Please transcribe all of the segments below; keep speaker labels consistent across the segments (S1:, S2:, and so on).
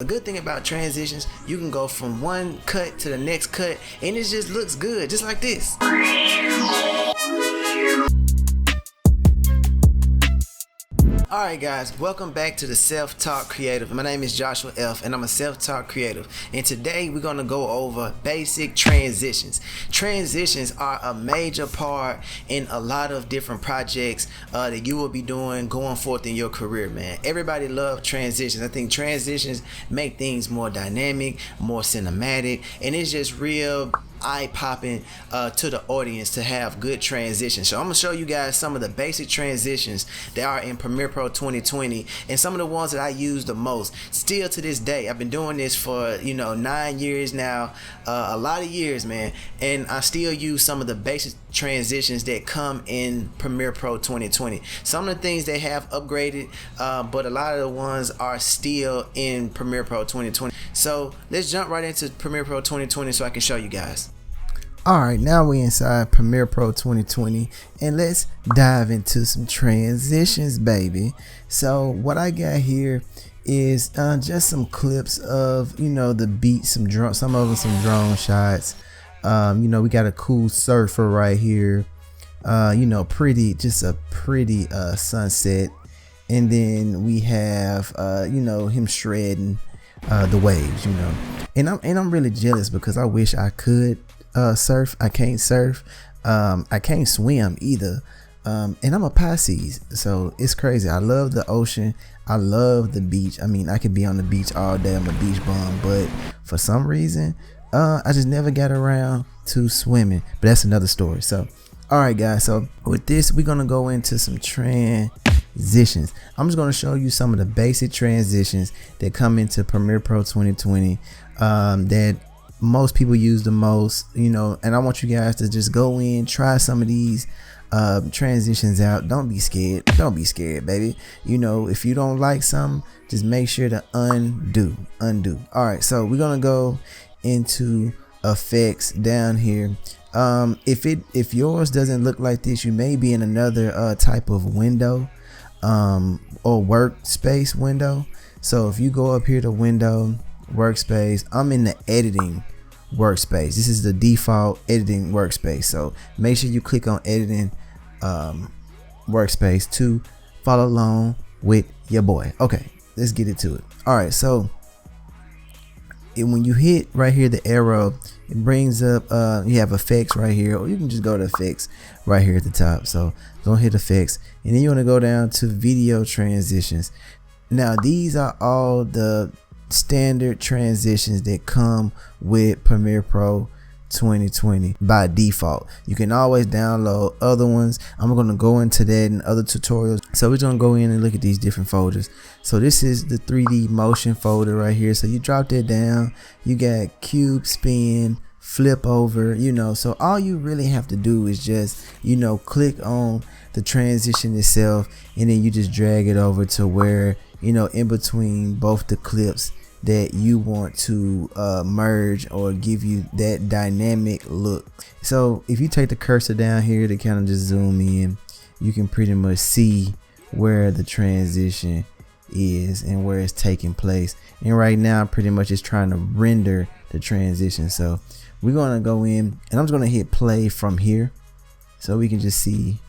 S1: The good thing about transitions, you can go from one cut to the next cut and it just looks good, just like this. Alright guys, welcome back to the Self-Taught Creative. My name is Joshua F. and I'm a self-taught creative. And today we're going to go over basic transitions. Transitions are a major part in a lot of different projects that you will be doing going forth in your career, man. Everybody loves transitions. I think transitions make things more dynamic, more cinematic, and it's just real eye-popping to the audience to have good transitions. So I'm gonna show you guys some of the basic transitions that are in Premiere Pro 2020 and some of the ones that I use the most still to this day. I've been doing this for 9 years now, a lot of years, man, and I still use some of the basic transitions that come in Premiere Pro 2020. Some of the things they have upgraded, but a lot of the ones are still in Premiere Pro 2020. So let's jump right into Premiere Pro 2020 so I can show you guys. Alright, now we inside Premiere Pro 2020 and let's dive into some transitions, baby. So what I got here is just some clips of the beat, some of them some drone shots. We got a cool surfer right here, just a pretty sunset, and then we have him shredding the waves, and I'm really jealous because I wish I could surf. I can't surf, I can't swim either, and I'm a Pisces, so it's crazy. I love the ocean, I love the beach. I mean, I could be on the beach all day, I'm a beach bum, but for some reason I just never got around to swimming, but that's another story. So alright guys, so with this we're gonna go into some transitions. I'm just gonna show you some of the basic transitions that come into Premiere Pro 2020 that most people use the most, and I want you guys to just go in, try some of these transitions out. Don't be scared, baby. If you don't like something, just make sure to undo. Alright, so we're gonna go into effects down here. If yours doesn't look like this, you may be in another type of window or workspace window. So if you go up here to window, workspace, I'm in the editing workspace. This is the default editing workspace, so make sure you click on editing workspace to follow along with your boy. Okay, let's get into it. Alright, so when you hit right here the arrow, it brings up you have effects right here, or you can just go to effects right here at the top. So don't hit effects, and then you want to go down to video transitions. Now these are all the standard transitions that come with Premiere Pro 2020 by default. You can always download other ones. I'm going to go into that in other tutorials. So we're going to go in and look at these different folders. So this is the 3D motion folder right here. So you drop that down, you got cube, spin, flip over, so all you really have to do is just click on the transition itself, and then you just drag it over to where in between both the clips that you want to merge or give you that dynamic look. So if you take the cursor down here to kind of just zoom in, you can pretty much see where the transition is and where it's taking place. And right now pretty much it's trying to render the transition. So we're gonna go in and I'm just gonna hit play from here so we can just see.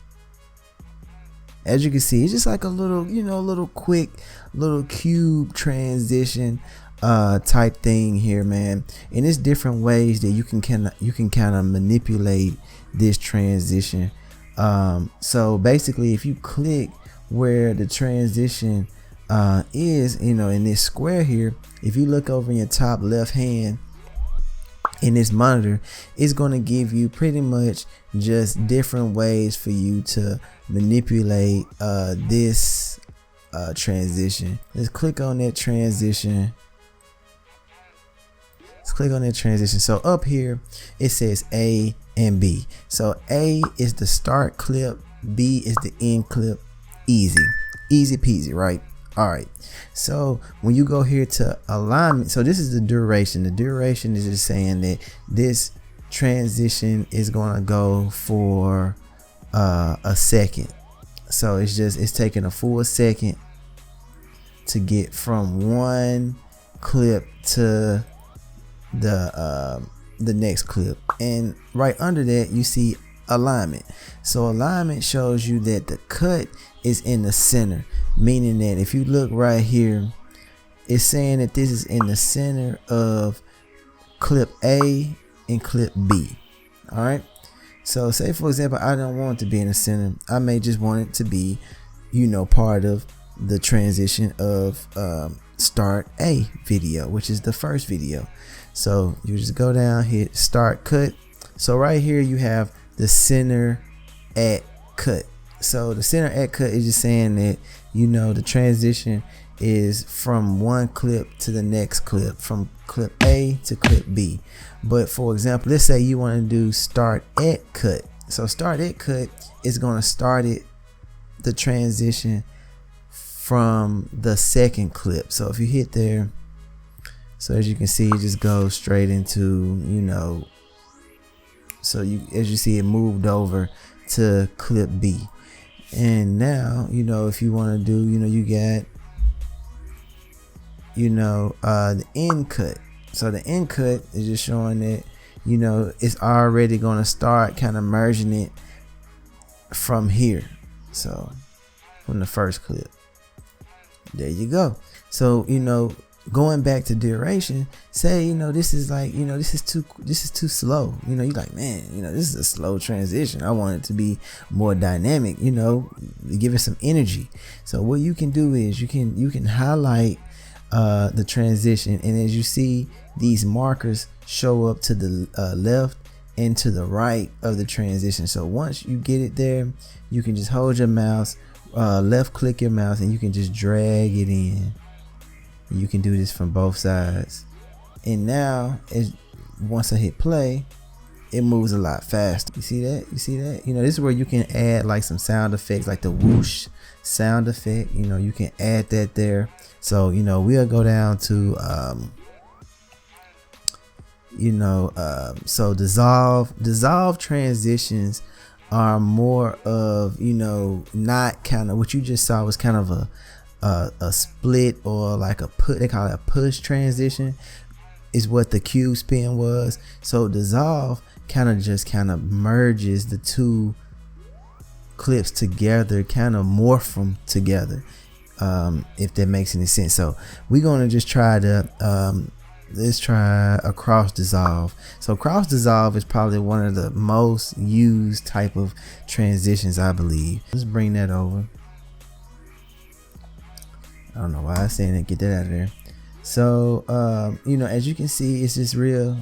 S1: As you can see, it's just like a little little quick little cube transition type thing here, man. And there's different ways that you can kind of manipulate this transition. So basically if you click where the transition is, in this square here, if you look over in your top left hand in this monitor, it's going to give you pretty much just different ways for you to manipulate this transition. Let's click on that transition. So up here it says A and B. So A is the start clip, B is the end clip. Easy peasy, right? Alright, so when you go here to alignment, so this is the duration. The duration is just saying that this transition is going to go for a second. So it's taking a full second to get from one clip to the next clip, and right under that you see alignment. So alignment shows you that the cut is in the center, meaning that if you look right here, it's saying that this is in the center of clip A and clip B. All right, so say for example I don't want it to be in the center. I may just want it to be, you know, part of the transition of start A video, which is the first video. So you just go down, hit start cut. So right here you have the center at cut. So the center at cut is just saying that, you know, the transition is from one clip to the next clip, from clip A to clip B. But for example, let's say you want to do start at cut. So start at cut is going to start it, the transition, from the second clip. So if you hit there, so as you can see, it just goes straight into, you know, so you, as you see, it moved over to clip B. And now, you know, if you want to do, you know, you got, you know, the end cut. So the end cut is just showing that, you know, it's already going to start kind of merging it from here. So from the first clip, there you go. So, you know, going back to duration, say, you know, this is like, you know, this is too slow. You know, you're like, man, you know, this is a slow transition. I want it to be more dynamic, you know, give it some energy. So what you can do is you can highlight the transition, and as you see, these markers show up to the left and to the right of the transition. So once you get it there, you can just hold your mouse, left click your mouse, and you can just drag it in. You can do this from both sides, and now once I hit play, it moves a lot faster. You see that? You see that? You know, this is where you can add like some sound effects, like the whoosh sound effect. You know, you can add that there. So, you know, we'll go down to so dissolve transitions are more of, you know, not kind of what you just saw was kind of a split, or like they call it a push transition, is what the cube spin was. So dissolve kind of merges the two clips together, kind of morph them together, if that makes any sense. So we're going to just try to let's try a cross dissolve. So cross dissolve is probably one of the most used type of transitions, I believe. Let's bring that over. I don't know why I saying it, get that out of there. So you know, as you can see, it's just real.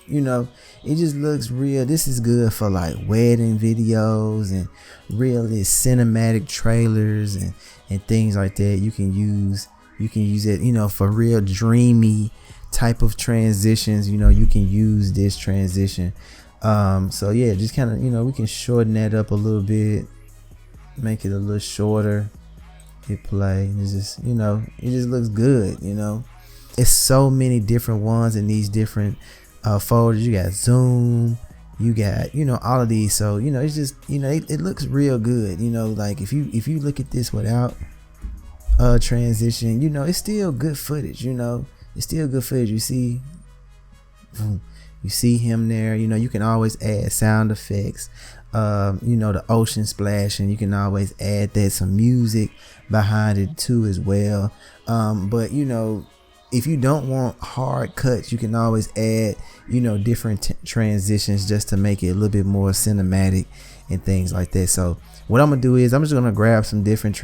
S1: You know, it just looks real. This is good for like wedding videos and really cinematic trailers and things like that. You can use it, you know, for real dreamy type of transitions. You know, you can use this transition. So yeah, just kind of, you know, we can shorten that up a little bit, make it a little shorter. Hit play, and it's just, you know, it just looks good. You know, it's so many different ones in these different folders. You got zoom, you got, you know, all of these. So, you know, it's just, you know, it looks real good. You know, like if you look at this without transition, you know, it's still good footage. You know, it's still good footage. You see him there. You know, you can always add sound effects. You know, the ocean splashing, you can always add that, some music behind it too as well. But you know, if you don't want hard cuts, you can always add, you know, different transitions just to make it a little bit more cinematic and things like that. So what I'm gonna do is I'm just gonna grab some different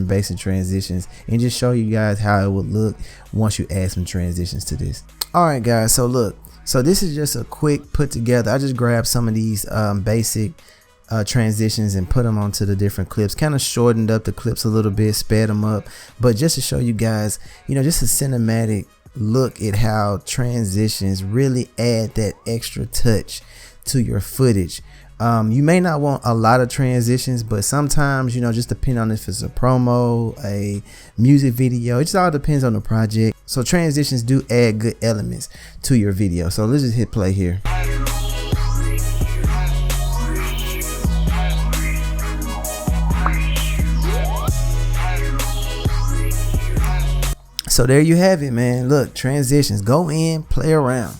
S1: basic transitions, and just show you guys how it would look once you add some transitions to this. All right guys, so look, so this is just a quick put together. I just grabbed some of these basic transitions and put them onto the different clips, kind of shortened up the clips a little bit, sped them up, but just to show you guys, you know, just a cinematic look at how transitions really add that extra touch to your footage. You may not want a lot of transitions, but sometimes, you know, just depending on if it's a promo, a music video, it just all depends on the project. So transitions do add good elements to your video. So let's just hit play here. So there you have it, man. Look, transitions. Go in, play around.